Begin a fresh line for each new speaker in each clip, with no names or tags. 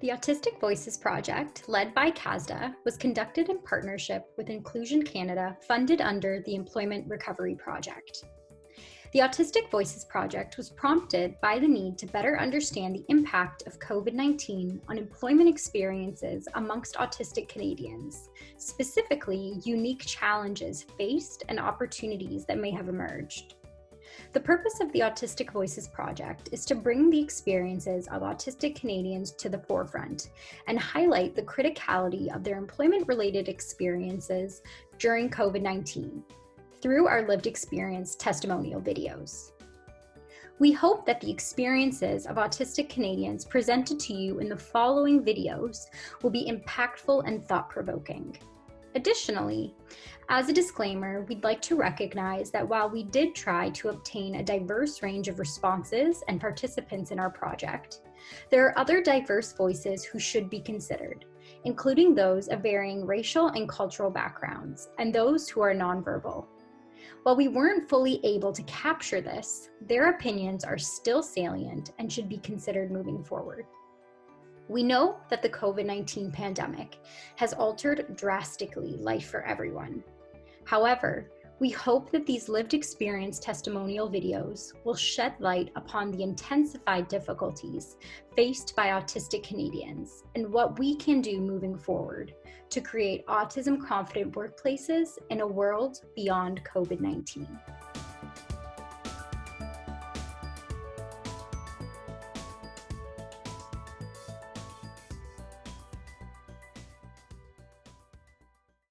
The Autistic Voices Project, led by CASDA, was conducted in partnership with Inclusion Canada, funded under the Employment Recovery Project. The Autistic Voices Project was prompted by the need to better understand the impact of COVID-19 on employment experiences amongst autistic Canadians, specifically unique challenges faced and opportunities that may have emerged. The purpose of the Autistic Voices Project is to bring the experiences of autistic Canadians to the forefront and highlight the criticality of their employment-related experiences during COVID-19 through our lived experience testimonial videos. We hope that the experiences of autistic Canadians presented to you in the following videos will be impactful and thought-provoking. Additionally, as a disclaimer, we'd like to recognize that while we did try to obtain a diverse range of responses and participants in our project, there are other diverse voices who should be considered, including those of varying racial and cultural backgrounds, and those who are nonverbal. While we weren't fully able to capture this, their opinions are still salient and should be considered moving forward. We know that the COVID-19 pandemic has altered drastically life for everyone. However, we hope that these lived experience testimonial videos will shed light upon the intensified difficulties faced by autistic Canadians and what we can do moving forward to create autism-confident workplaces in a world beyond COVID-19.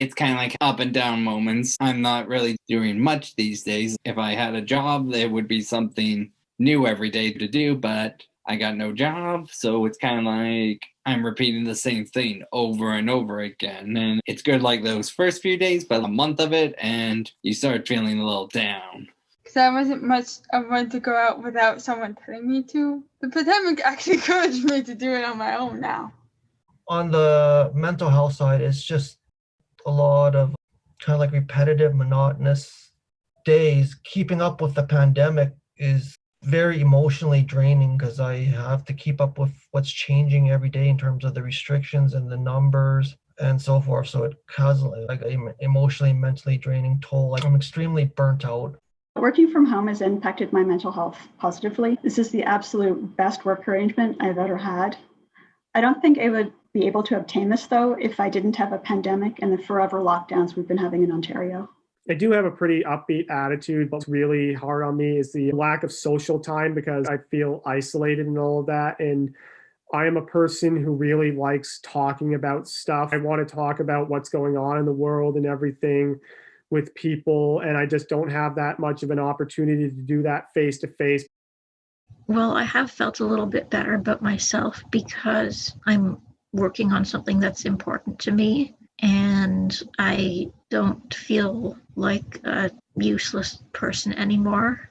It's kind of like up and down moments. I'm not really doing much these days. If I had a job, there would be something new every day to do, but I got no job. So it's kind of like I'm repeating the same thing over and over again. And it's good like those first few days, but a month of it and you start feeling a little down.
Because I wasn't much of one to go out without someone telling me to. The pandemic actually encouraged me to do it on my own now.
On the mental health side, it's just a lot of kind of like repetitive, monotonous days. Keeping up with the pandemic is very emotionally draining because I have to keep up with what's changing every day in terms of the restrictions and the numbers and so forth. So it has like an emotionally, mentally draining toll. Like I'm extremely burnt out.
Working from home has impacted my mental health positively. This is the absolute best work arrangement I've ever had. I don't think I would be able to obtain this, though, if I didn't have a pandemic and the forever lockdowns we've been having in Ontario.
I do have a pretty upbeat attitude. What's really hard on me is the lack of social time because I feel isolated and all of that. And I am a person who really likes talking about stuff. I want to talk about what's going on in the world and everything with people. And I just don't have that much of an opportunity to do that face to face.
Well, I have felt a little bit better about myself because I'm working on something that's important to me, and I don't feel like a useless person anymore.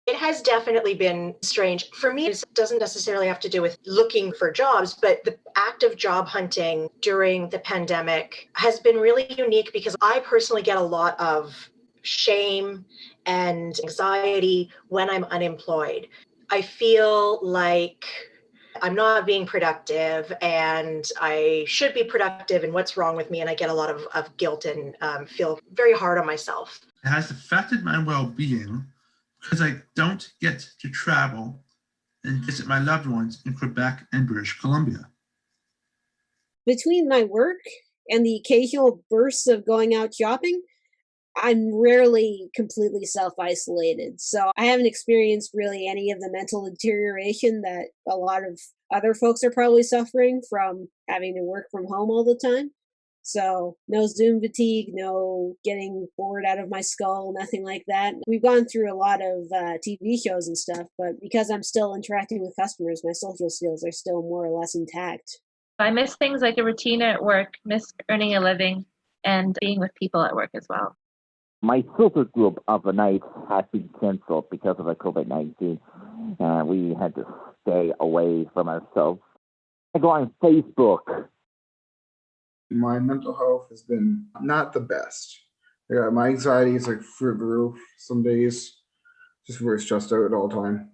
It has definitely been strange. For me, it doesn't necessarily have to do with looking for jobs, but the act of job hunting during the pandemic has been really unique because I personally get a lot of shame and anxiety when I'm unemployed. I feel like I'm not being productive and I should be productive and what's wrong with me, and I get a lot of guilt and feel very hard on myself.
It has affected my well-being because I don't get to travel and visit my loved ones in Quebec and British Columbia.
Between my work and the occasional bursts of going out shopping, I'm rarely completely self-isolated. So I haven't experienced really any of the mental deterioration that a lot of other folks are probably suffering from having to work from home all the time. So no Zoom fatigue, no getting bored out of my skull, nothing like that. We've gone through a lot of TV shows and stuff, but because I'm still interacting with customers, my social skills are still more or less intact.
I miss things like a routine at work, miss earning a living, and being with people at work as well.
My social group of the night has been canceled because of the COVID-19. We had to stay away from ourselves. I go on Facebook.
My mental health has been not the best. Yeah, my anxiety is like through the roof some days. Just very stressed out at all time.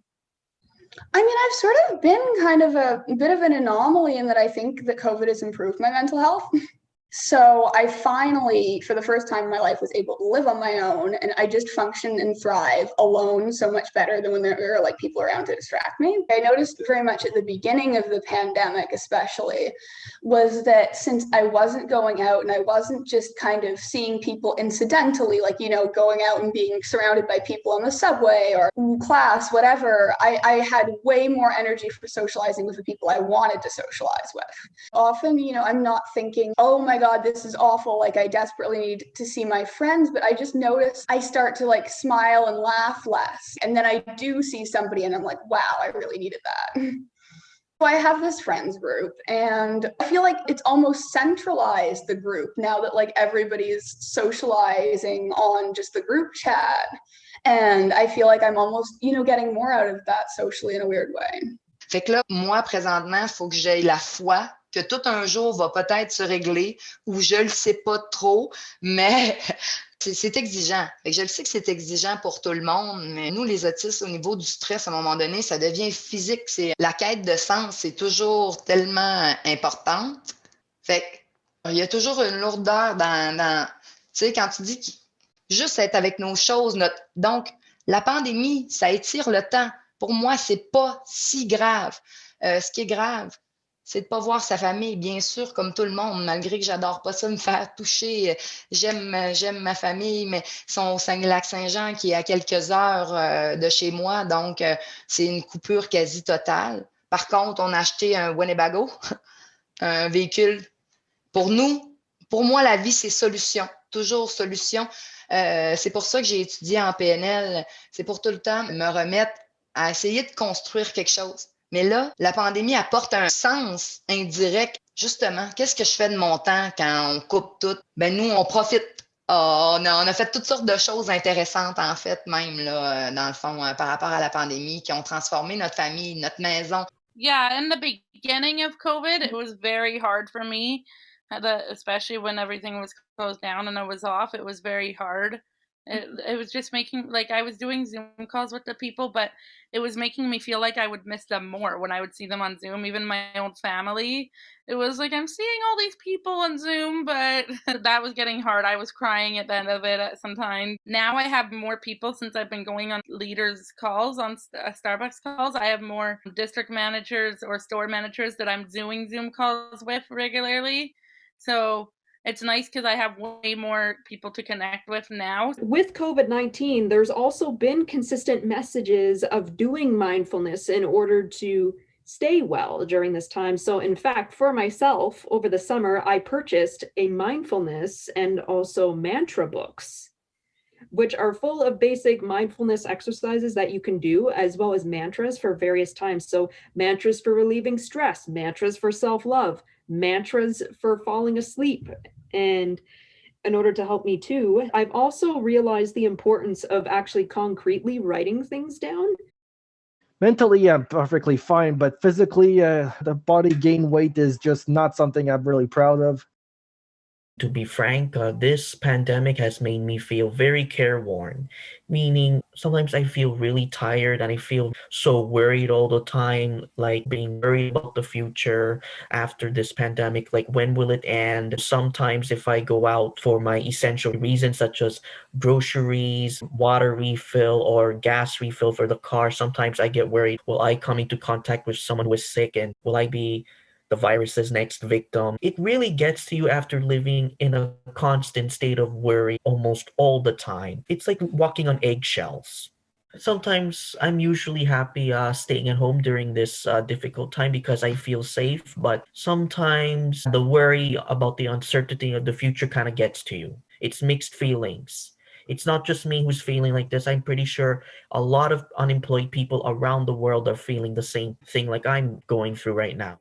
I mean, I've sort of been kind of a bit of an anomaly in that I think that COVID has improved my mental health. So I finally, for the first time in my life, was able to live on my own, and I just function and thrive alone so much better than when there are like people around to distract me. I noticed very much at the beginning of the pandemic, especially, was that since I wasn't going out and I wasn't just kind of seeing people incidentally, like, you know, going out and being surrounded by people on the subway or in class, whatever, I had way more energy for socializing with the people I wanted to socialize with. Often, you know, I'm not thinking, oh my God, this is awful, like I desperately need to see my friends, but I just notice I start to like smile and laugh less. And then I do see somebody and I'm like, wow, I really needed that. So I have this friends group and I feel like it's almost centralized the group now that like everybody's socializing on just the group chat. And I feel like I'm almost, you know, getting more out of that socially in a weird way.
Fait que là, moi, présentement, il faut que j'aie la foi que tout un jour va peut-être se régler ou je le sais pas trop, mais c'est exigeant. Fait que je le sais que c'est exigeant pour tout le monde, mais nous, les autistes, au niveau du stress, à un moment donné, ça devient physique. C'est la quête de sens, c'est toujours tellement importante. Fait qu'il y a toujours une lourdeur tu sais, quand tu dis juste être avec nos choses, donc, la pandémie, ça étire le temps. Pour moi, c'est pas si grave. Ce qui est grave, c'est de pas voir sa famille, bien sûr, comme tout le monde, malgré que j'adore pas ça, me faire toucher. J'aime ma famille, mais son Saint-Lac-Saint-Jean qui est à quelques heures de chez moi, donc c'est une coupure quasi totale. Par contre, on a acheté un Winnebago, un véhicule. Pour moi, la vie, c'est solution, toujours solution. C'est pour ça que j'ai étudié en PNL. C'est pour tout le temps me remettre à essayer de construire quelque chose. Mais là, la pandémie apporte un sens indirect. Justement, qu'est-ce que je fais de mon temps quand on coupe tout? Ben nous, on profite. On a fait toutes sortes de choses intéressantes, en fait, même, là, dans le fond, par rapport à la pandémie, qui ont transformé notre famille, notre maison.
Yeah, in the beginning of COVID, it was very hard for me, especially when everything was closed down and I was off. It was very hard. It was just making, like, I was doing Zoom calls with the people, but it was making me feel like I would miss them more when I would see them on Zoom, even my own family. It was like, I'm seeing all these people on Zoom, but that was getting hard. I was crying at the end of it sometimes. Now I have more people since I've been going on leaders calls, on Starbucks calls. I have more district managers or store managers that I'm doing Zoom calls with regularly. So it's nice because I have way more people to connect with now.
With COVID-19, there's also been consistent messages of doing mindfulness in order to stay well during this time. So in fact, for myself, over the summer, I purchased a mindfulness and also mantra books, which are full of basic mindfulness exercises that you can do, as well as mantras for various times. So mantras for relieving stress, mantras for self-love, mantras for falling asleep. And in order to help me too, I've also realized the importance of actually concretely writing things down.
Mentally, I'm perfectly fine, but physically, the body gain weight is just not something I'm really proud of.
To be frank, this pandemic has made me feel very careworn, meaning sometimes I feel really tired and I feel so worried all the time, like being worried about the future after this pandemic, like when will it end? Sometimes if I go out for my essential reasons, such as groceries, water refill, or gas refill for the car, sometimes I get worried, will I come into contact with someone who is sick and will I be the virus's next victim? It really gets to you after living in a constant state of worry almost all the time. It's like walking on eggshells. Sometimes I'm usually happy staying at home during this difficult time because I feel safe, but sometimes the worry about the uncertainty of the future kind of gets to you. It's mixed feelings. It's not just me who's feeling like this. I'm pretty sure a lot of unemployed people around the world are feeling the same thing like I'm going through right now.